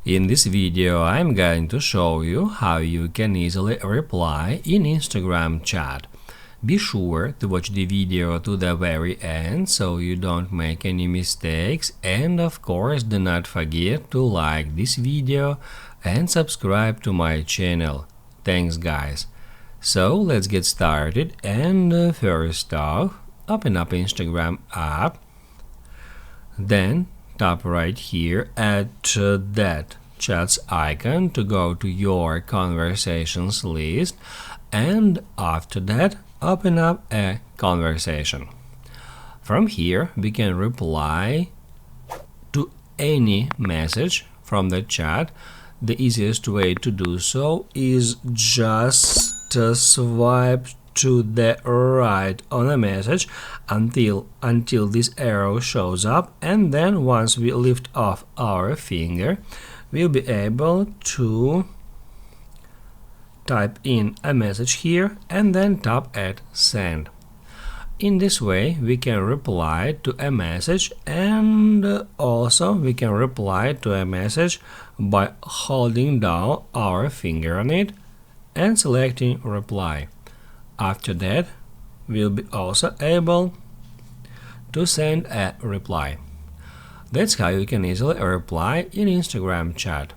In this video, I'm going to show you how you can easily reply in Instagram chat. Be sure to watch the video to the very end so you don't make any mistakes, and of course do not forget to like this video and subscribe to my channel. Thanks guys. So let's get started, and first off, open up Instagram app, then tap right here at that chats icon to go to your conversations list, and after that open up a conversation. From here we can reply to any message from the chat. The easiest way to do so is just swipe to the right on a message until this arrow shows up, and then once we lift off our finger we'll be able to type in a message here and then tap at send. In this way we can reply to a message, and also we can reply to a message by holding down our finger on it and selecting reply. After that, we'll be also able to send a reply. That's how you can easily reply in Instagram chat.